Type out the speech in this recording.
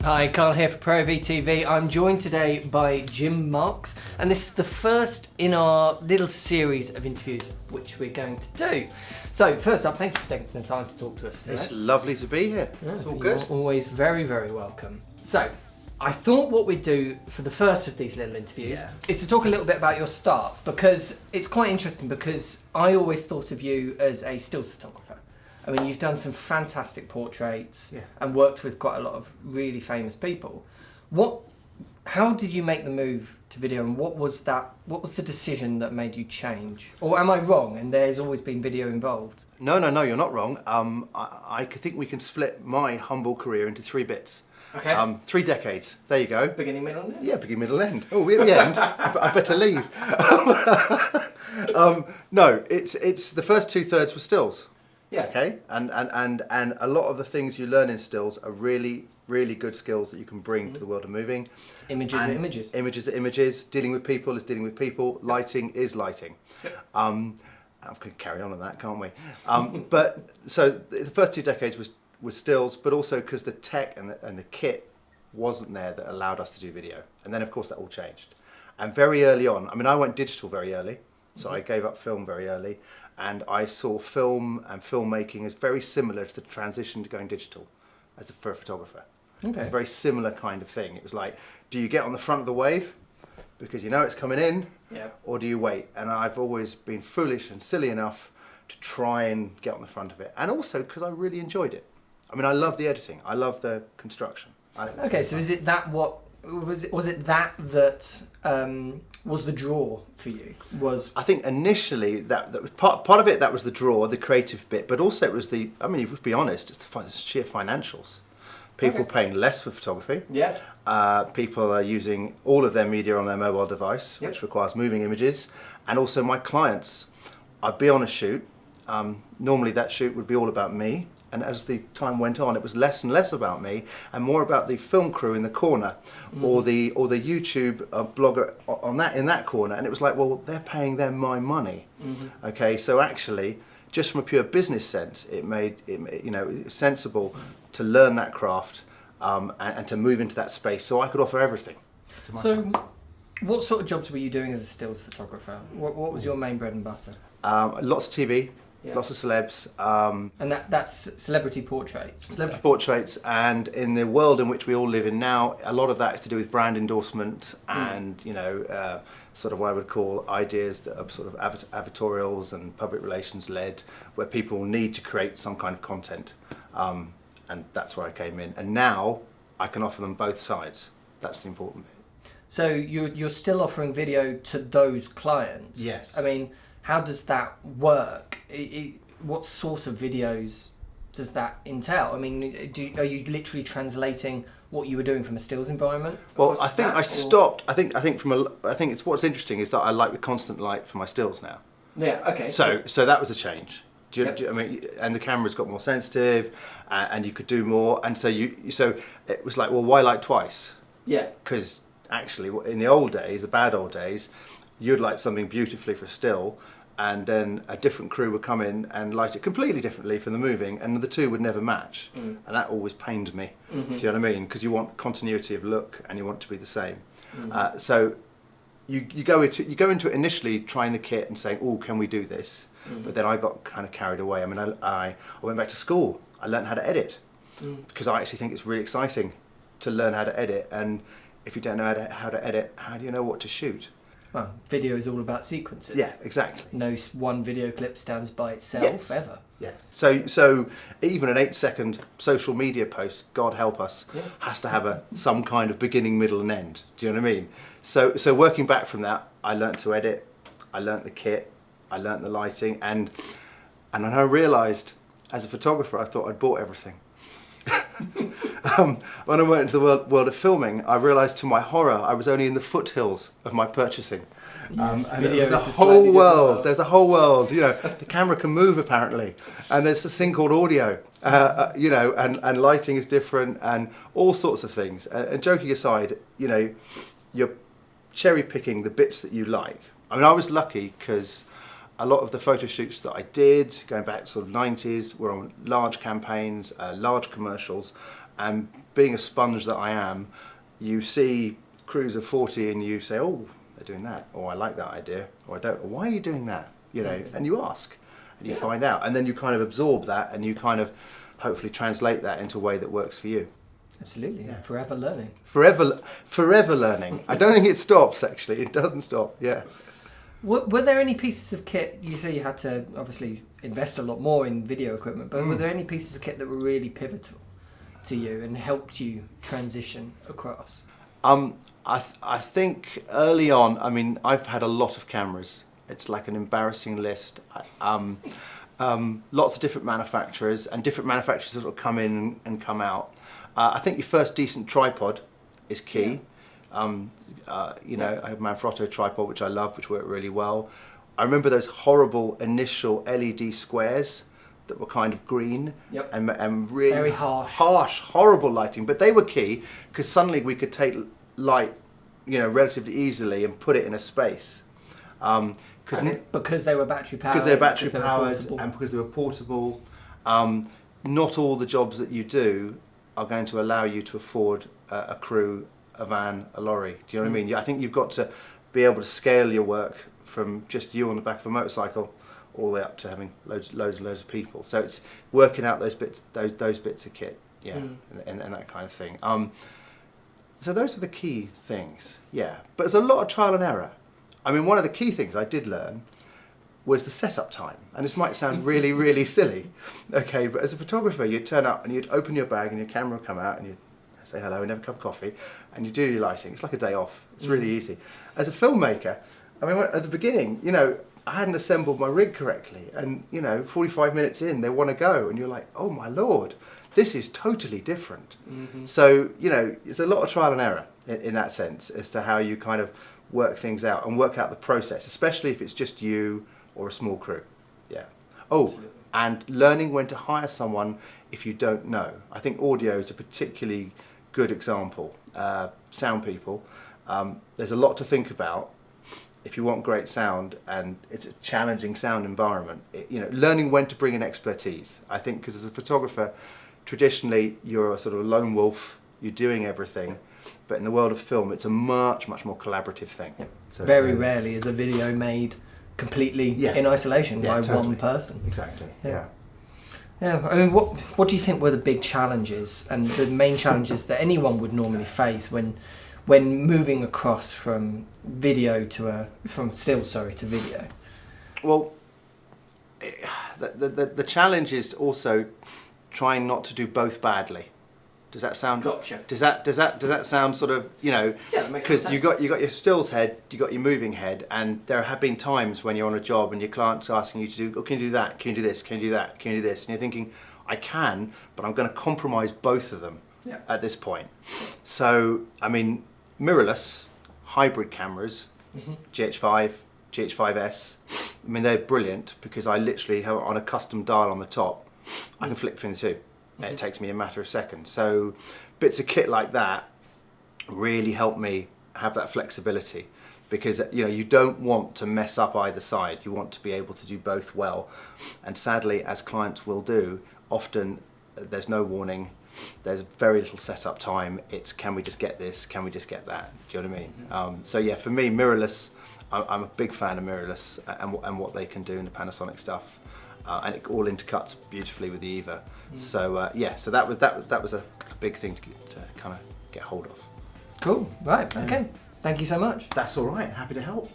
Hi, Carl here for ProAV TV. I'm joined today by Jim Marks, and this is the first in our little series of interviews which we're going to do. So, first up, thank you for taking the time to talk to us today. It's lovely to be here. It's all good. You're always very, very welcome. So, I thought what we'd do for the first of these little interviews is to talk a little bit about your start, because it's quite interesting, because I always thought of you as a stills photographer. I mean, you've done some fantastic portraits and worked with quite a lot of really famous people. How did you make the move to video, and what was the decision that made you change? Or am I wrong and there's always been video involved? No, you're not wrong. I think we can split my humble career into 3 bits. Okay. 3 decades. There you go. Beginning, middle, and end? Yeah, beginning, middle, end. Oh, we're at the end. I better leave. No, it's the first 2/3 were stills. Yeah. Okay. And a lot of the things you learn in stills are really, really good skills that you can bring to the world of moving. Images are images. Images are images. Dealing with people is dealing with people. Lighting is lighting. Yep. I'm going to carry on that, can't we? But so the first 2 decades was stills, but also because the tech and the kit wasn't there that allowed us to do video. And then of course that all changed. And very early on, I mean, I went digital very early, so I gave up film very early, and I saw film and filmmaking as very similar to the transition to going digital for a photographer. Okay. It's a very similar kind of thing. It was like, do you get on the front of the wave because you know it's coming in, or do you wait? And I've always been foolish and silly enough to try and get on the front of it. And also because I really enjoyed it. I mean, I love the editing. I love the construction. Okay, so is it that was the draw for you? I think initially that was part of it. That was the draw, the creative bit, but also it was I mean, to be honest, it's the sheer financials. People paying less for photography. Yeah. People are using all of their media on their mobile device, which requires moving images, and also my clients. I'd be on a shoot. Normally that shoot would be all about me. And as the time went on, it was less and less about me, and more about the film crew in the corner, or the YouTube blogger in that corner. And it was like, well, they're paying them my money. Okay, so actually, just from a pure business sense, it made it sensible to learn that craft and to move into that space, so I could offer everything. So, what sort of jobs were you doing as a stills photographer? What was your main bread and butter? Lots of TV. Lots of celebs. And that's celebrity portraits. Celebrity portraits, and in the world in which we all live in now, a lot of that is to do with brand endorsement and, sort of what I would call ideas that are sort of advertorials and public relations led, where people need to create some kind of content. And that's where I came in. And now I can offer them both sides. That's the important bit. So you're still offering video to those clients? Yes. I mean, how does that work? What sort of videos does that entail? I mean, are you literally translating what you were doing from a stills environment? Well, I think I stopped. I think it's what's interesting is that I like the constant light for my stills now. Yeah. Okay. So that was a change. I mean, and the camera's got more sensitive, and you could do more. And so it was like, well, why light twice? Yeah. Because actually, in the old days, the bad old days, you'd light something beautifully for still, and then a different crew would come in and light it completely differently for the moving, and the two would never match. And that always pained me. Do you know what I mean? Because you want continuity of look and you want it to be the same. So you go into it initially trying the kit and saying, oh, can we do this? But then I got kind of carried away. I mean, I went back to school. I learned how to edit because I actually think it's really exciting to learn how to edit. And if you don't know how to edit, how do you know what to shoot? Well, video is all about sequences. Yeah, exactly. No one video clip stands by itself ever. Yeah. So even an 8-second social media post, God help us, has to have some kind of beginning, middle, and end. Do you know what I mean? So working back from that, I learnt to edit. I learnt the kit. I learnt the lighting, and then I realised, as a photographer, I thought I'd bought everything. When I went into the world of filming, I realised to my horror I was only in the foothills of my purchasing. And video there's a whole world. There's a whole world. You know, the camera can move apparently, and there's this thing called audio. And lighting is different, and all sorts of things. And joking aside, you're cherry picking the bits that you like. I mean, I was lucky because a lot of the photo shoots that I did, going back to sort of 90s, were on large campaigns, large commercials, And being a sponge that I am, you see crews of 40 and you say, oh, they're doing that, or I like that idea, or I don't, or why are you doing that? You know, and you ask, and you find out, and then you kind of absorb that, and you kind of hopefully translate that into a way that works for you. Absolutely, forever learning. Forever learning. I don't think it stops, actually. It doesn't stop, yeah. Were there any pieces of kit, you say you had to obviously invest a lot more in video equipment, but were there any pieces of kit that were really pivotal to you and helped you transition across? I think early on, I mean, I've had a lot of cameras. It's like an embarrassing list. Lots of different manufacturers, and different manufacturers sort of come in and come out. I think your first decent tripod is key. You know, I have a Manfrotto tripod, which I love, which worked really well. I remember those horrible initial LED squares that were kind of green and really very harsh, horrible lighting, but they were key because suddenly we could take light, you know, relatively easily and put it in a space. Because they were battery powered. Because they're battery powered and because they were portable. Not all the jobs that you do are going to allow you to afford a crew, a van, a lorry. Do you know what I mean? I think you've got to be able to scale your work from just you on the back of a motorcycle all the way up to having loads of people. So it's working out those bits of kit, and that kind of thing. So those are the key things, But there's a lot of trial and error. I mean, one of the key things I did learn was the setup time. And this might sound really, really silly, okay, but as a photographer, you'd turn up and you'd open your bag and your camera would come out and you'd say hello and have a cup of coffee and you do your lighting. It's like a day off. It's really easy. As a filmmaker, I mean, at the beginning, you know, I hadn't assembled my rig correctly, and, you know, 45 minutes in, they want to go, and you're like, oh my Lord, this is totally different. So, you know, it's a lot of trial and error in that sense as to how you kind of work things out and work out the process, especially if it's just you or a small crew. Absolutely. And learning when to hire someone if you don't know. I think audio is a particularly good example. Sound people, there's a lot to think about if you want great sound, and it's a challenging sound environment. You know, learning when to bring in expertise. I think because as a photographer, traditionally you're a sort of lone wolf. You're doing everything, but in the world of film, it's a much more collaborative thing. So very rarely is a video made completely in isolation by one person. Exactly. Yeah. I mean, what do you think were the big challenges and the main challenges that anyone would normally face when moving across from still to video? Well, the challenge is also trying not to do both badly. Does that sound? Gotcha. Does that sound sort of, you know? Yeah, that makes sense. Because you got your stills head, you got your moving head, and there have been times when you're on a job and your client's asking you to do, oh, can you do that? Can you do this? Can you do that? Can you do this? And you're thinking, I can, but I'm going to compromise both of them at this point. So, I mean, mirrorless hybrid cameras, GH5, GH5S. I mean, they're brilliant because I literally have on a custom dial on the top. I can flick between the two. It takes me a matter of seconds. So bits of kit like that really help me have that flexibility, because, you know, you don't want to mess up either side. You want to be able to do both well. And sadly, as clients will do, often there's no warning. There's very little setup time. It's, can we just get this? Can we just get that? Do you know what I mean? So yeah, for me, mirrorless, I'm a big fan of mirrorless and what they can do in the Panasonic stuff. And it all intercuts beautifully with the EVA. So so that was a big thing to kind of get hold of. Cool. Right. Okay. Thank you so much. That's all right. Happy to help.